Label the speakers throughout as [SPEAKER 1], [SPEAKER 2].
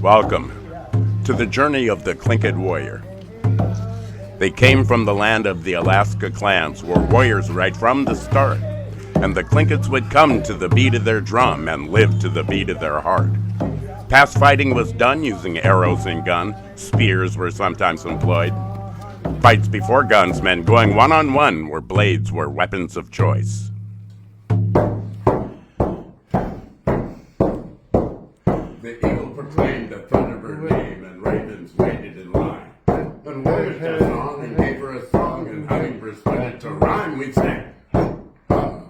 [SPEAKER 1] Welcome to the journey of the Tlingit Warrior. They came from the land of the Alaska clans, were warriors right from the start, and the Tlingits would come to the beat of their drum and live to the beat of their heart. Past fighting was done using arrows and gun. Spears were sometimes employed. Fights before guns meant going one-on-one, where blades were weapons of choice. The eagle proclaimed the thunderbird name, and ravens waited in line. And warriors danced on and gave her a song, and hummingbirds started to rhyme. We'd say, ha, ha,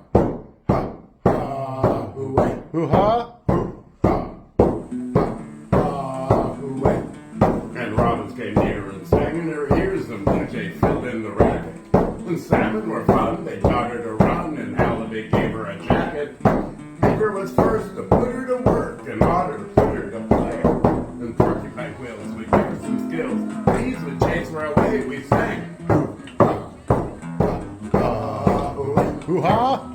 [SPEAKER 1] ha, ha, hoo-way, hoo-ha. And robins came near and sang in their ears, and blue jay filled in the racket. And salmon were fun, they taught her to run, and halibut gave her a jacket. Beaver was first to put her to work, and otter put her to play. And porcupine quills would give her some skills. Bees would chase her away, we sang. Hoo-ha!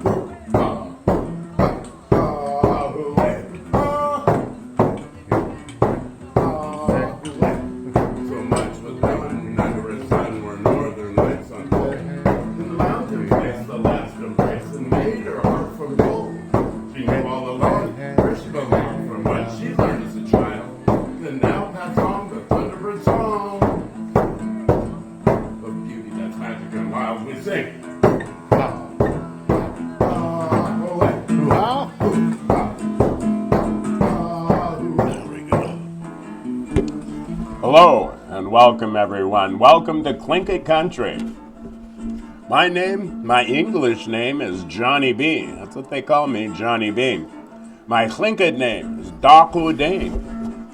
[SPEAKER 1] Hello and welcome everyone. Welcome to Tlingit country. My English name is Johnny B. That's what they call me, Johnny B. My Tlingit name is Daku Dane.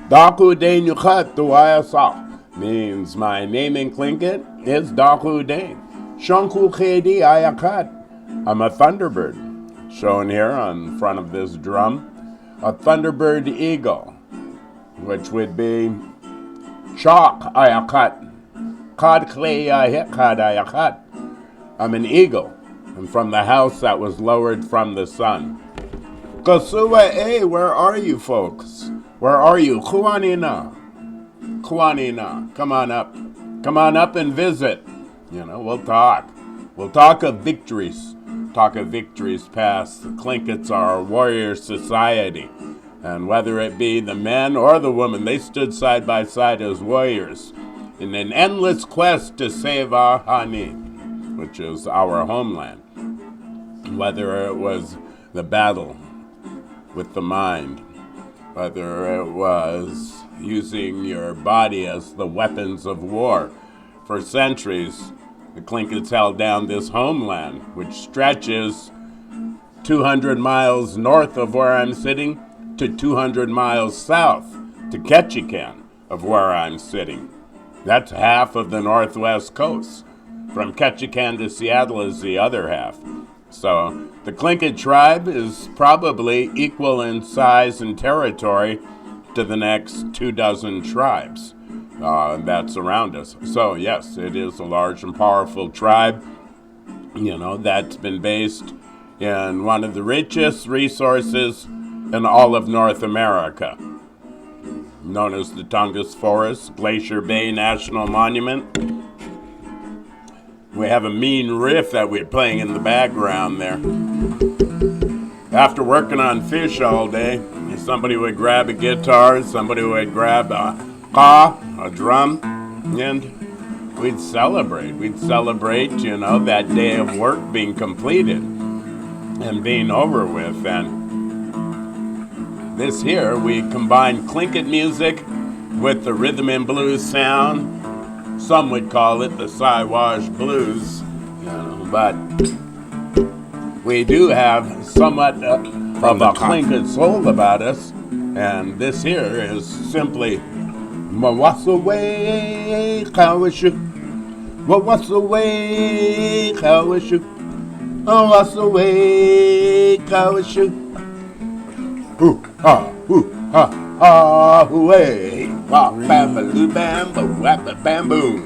[SPEAKER 1] Daku Dane Yuchat Duayasa means my name in Tlingit is Daku Dane. Shanku Khedi Ayakat. I'm a thunderbird. Shown here on front of this drum, a thunderbird eagle, which would be Shak Ayakat. Kad Klei Ayakad Ayakat. I'm an eagle. I'm from the house that was lowered from the sun. Kasuwa, where are you folks? Where are you? Kuanina. Come on up. Come on up and visit. We'll talk. We'll talk of victories. Talk of victories past. The Tlingits are a warrior society. And whether it be the men or the women, they stood side by side as warriors in an endless quest to save our Hani, which is our homeland. Whether it was the battle with the mind, whether it was using your body as the weapons of war. For centuries, the Tlingits held down this homeland, which stretches 200 miles north of where I'm sitting to 200 miles south to Ketchikan of where I'm sitting. That's half of the northwest coast. From Ketchikan to Seattle is the other half. So the Tlingit tribe is probably equal in size and territory to the next 24 tribes that's around us. So yes, it is a large and powerful tribe, that's been based in one of the richest resources in all of North America, known as the Tongass Forest, Glacier Bay National Monument. We have a mean riff that we're playing in the background there. After working on fish all day, somebody would grab a guitar, somebody would grab a drum, and we'd celebrate. We'd celebrate, that day of work being completed and being over with. And this here, we combine Tlingit music with the rhythm and blues sound. Some would call it the Siwash blues, but we do have somewhat of a Tlingit soul about us. And this here is simply Mawasaway Kawashu, Mawasaway Kawashu, Mawasaway Kawashu. Hooey, wop, bambaloo, bamba, wappa, bamboo.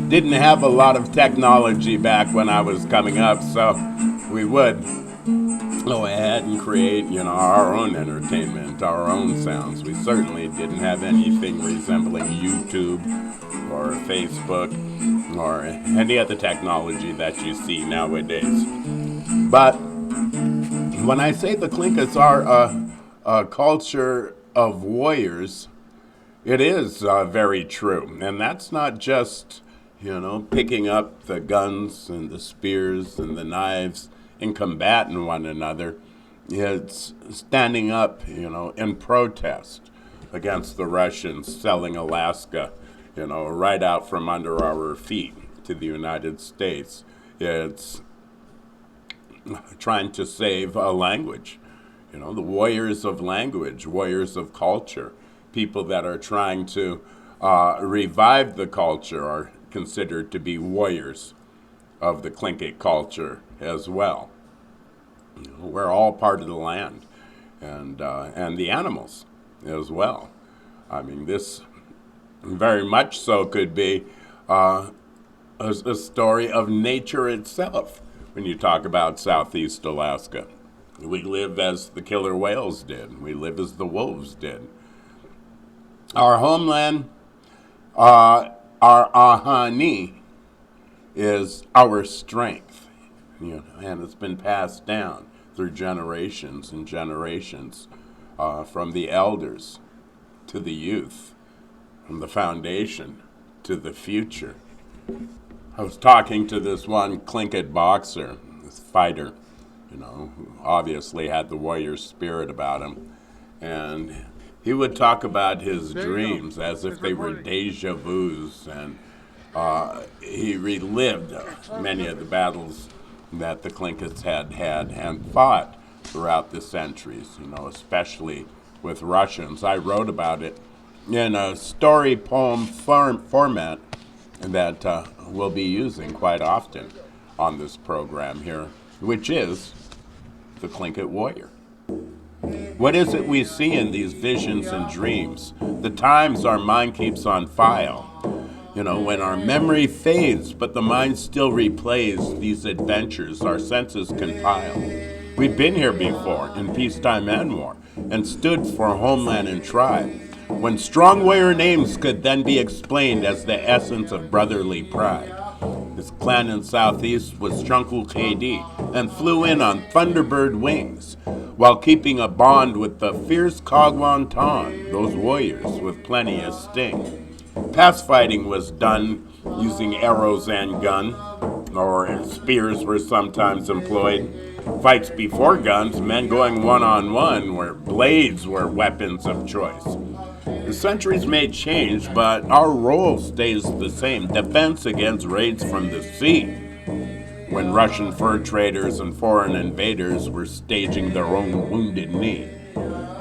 [SPEAKER 1] Didn't have a lot of technology back when I was coming up, so we would go ahead and create, our own entertainment, our own sounds. We certainly didn't have anything resembling YouTube or Facebook or any other technology that you see nowadays. But when I say the Tlinkits are a culture of warriors, it is very true. And that's not just, picking up the guns and the spears and the knives and combating one another. It's standing up, in protest against the Russians selling Alaska, right out from under our feet to the United States. It's trying to save a language, the warriors of language, warriors of culture, people that are trying to revive the culture are considered to be warriors of the Tlingit culture as well. We're all part of the land and the animals as well. I mean, this very much so could be a story of nature itself when you talk about Southeast Alaska. We live as the killer whales did. We live as the wolves did. Our homeland, our ahani, is our strength, and it's been passed down through generations and generations, from the elders to the youth, from the foundation to the future. I was talking to this one Tlingit boxer, this fighter, who obviously had the warrior spirit about him, and he would talk about his dreams as if they were deja vus, and he relived many of the battles that the Tlinkits had and fought throughout the centuries, especially with Russians. I wrote about it in a story poem format that we'll be using quite often on this program here, which is the Tlingit Warrior. What is it we see in these visions and dreams? The times our mind keeps on file. When our memory fades, but the mind still replays these adventures our senses compile. We've been here before, in peacetime and war, and stood for homeland and tribe, when strong warrior names could then be explained as the essence of brotherly pride. This clan in Southeast was Chunkul KD and flew in on Thunderbird wings, while keeping a bond with the fierce Kagwan Ton, those warriors with plenty of sting. Past fighting was done using arrows and gun, or spears were sometimes employed. Fights before guns, men going one-on-one, where blades were weapons of choice. The centuries may change, but our role stays the same: defense against raids from the sea, when Russian fur traders and foreign invaders were staging their own Wounded Knee.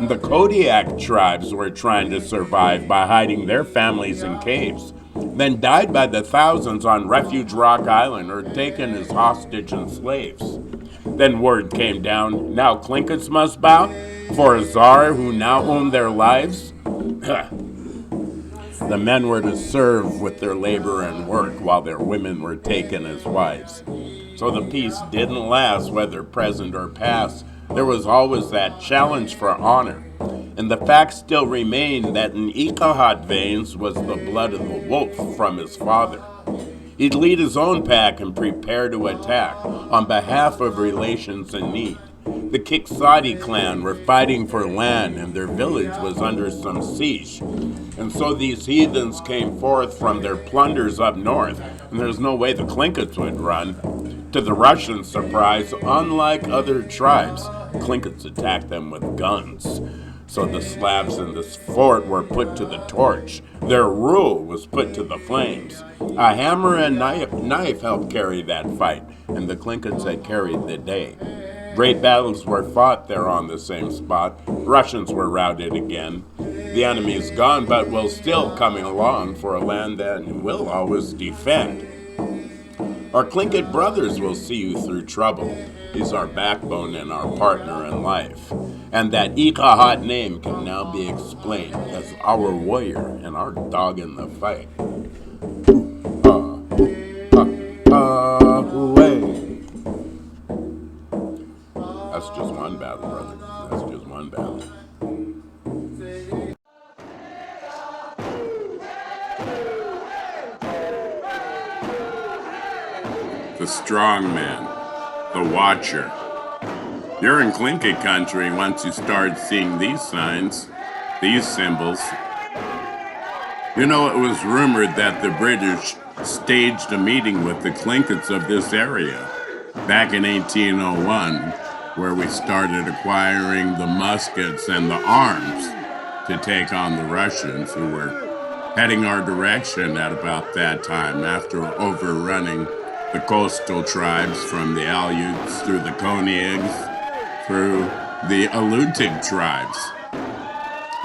[SPEAKER 1] The Kodiak tribes were trying to survive by hiding their families in caves, then died by the thousands on Refuge Rock Island or taken as hostage and slaves. Then word came down, now Tlinkits must bow for a czar who now owned their lives. The men were to serve with their labor and work, while their women were taken as wives. So the peace didn't last, whether present or past. There was always that challenge for honor. And the fact still remained that in Ikahat veins was the blood of the wolf from his father. He'd lead his own pack and prepare to attack on behalf of relations in need. The Kiksadi clan were fighting for land, and their village was under some siege. And so these heathens came forth from their plunders up north, and there's no way the Tlinkits would run. To the Russians' surprise, unlike other tribes, Tlinkits attacked them with guns. So the Slavs in this fort were put to the torch. Their rule was put to the flames. A hammer and knife helped carry that fight, and the Tlinkits had carried the day. Great battles were fought there on the same spot. Russians were routed again. The enemy's gone, but we're still coming along for a land that we'll always defend. Our Tlingit brothers will see you through trouble. He's our backbone and our partner in life. And that Ikahat name can now be explained as our warrior and our dog in the fight. That's just one Yukon Valley. The strong man, the watcher. You're in Tlingit country once you start seeing these signs, these symbols. You know, it was rumored that the British staged a meeting with the Tlingits of this area back in 1801, where we started acquiring the muskets and the arms to take on the Russians, who were heading our direction at about that time after overrunning the coastal tribes from the Aleuts through the Konigs, through the Aleutic tribes.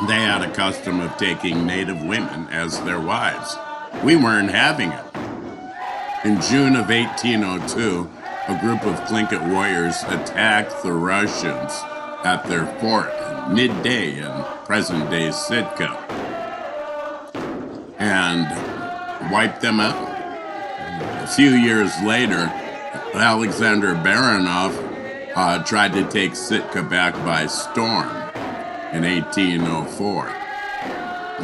[SPEAKER 1] They had a custom of taking native women as their wives. We weren't having it. In June of 1802, a group of Tlingit Warriors attacked the Russians at their fort midday in present-day Sitka and wiped them out. A few years later, Alexander Baranov tried to take Sitka back by storm in 1804.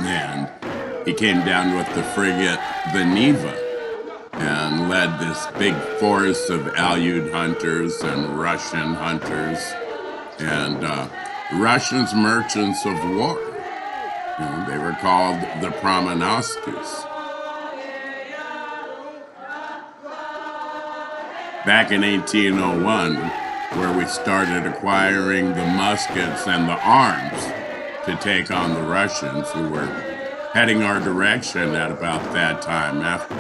[SPEAKER 1] And he came down with the frigate the Neva and led this big force of Aleut hunters and Russian hunters and Russians merchants of war. You know, they were called the Promenostus. Back in 1801, where we started acquiring the muskets and the arms to take on the Russians, who were heading our direction at about that time after.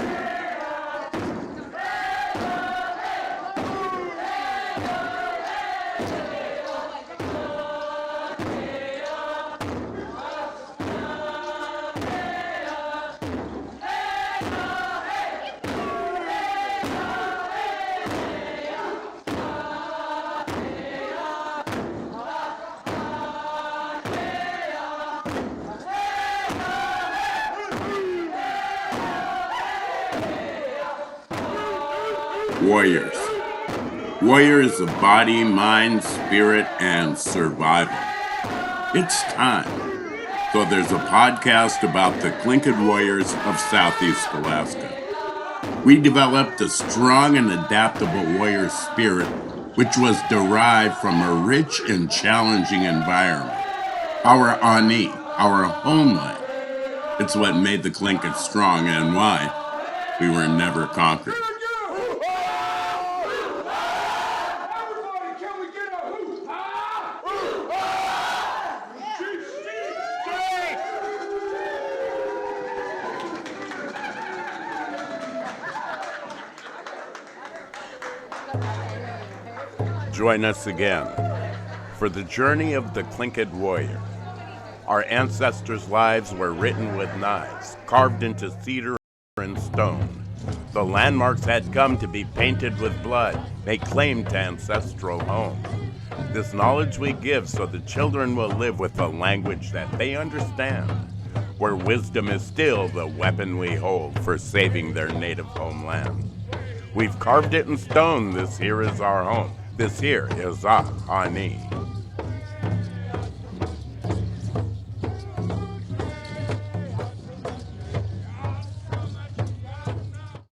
[SPEAKER 1] Warriors. Warriors of body, mind, spirit, and survival. It's time. So there's a podcast about the Tlingit Warriors of Southeast Alaska. We developed a strong and adaptable warrior spirit, which was derived from a rich and challenging environment. Our Ani, our homeland. It's what made the Tlingit strong and why we were never conquered. Join us again for the journey of the Tlingit Warrior. Our ancestors' lives were written with knives, carved into cedar and stone. The landmarks had come to be painted with blood, make claim to ancestral home. This knowledge we give so the children will live with a language that they understand, where wisdom is still the weapon we hold for saving their native homeland. We've carved it in stone. This here is our home. This here is our Ani.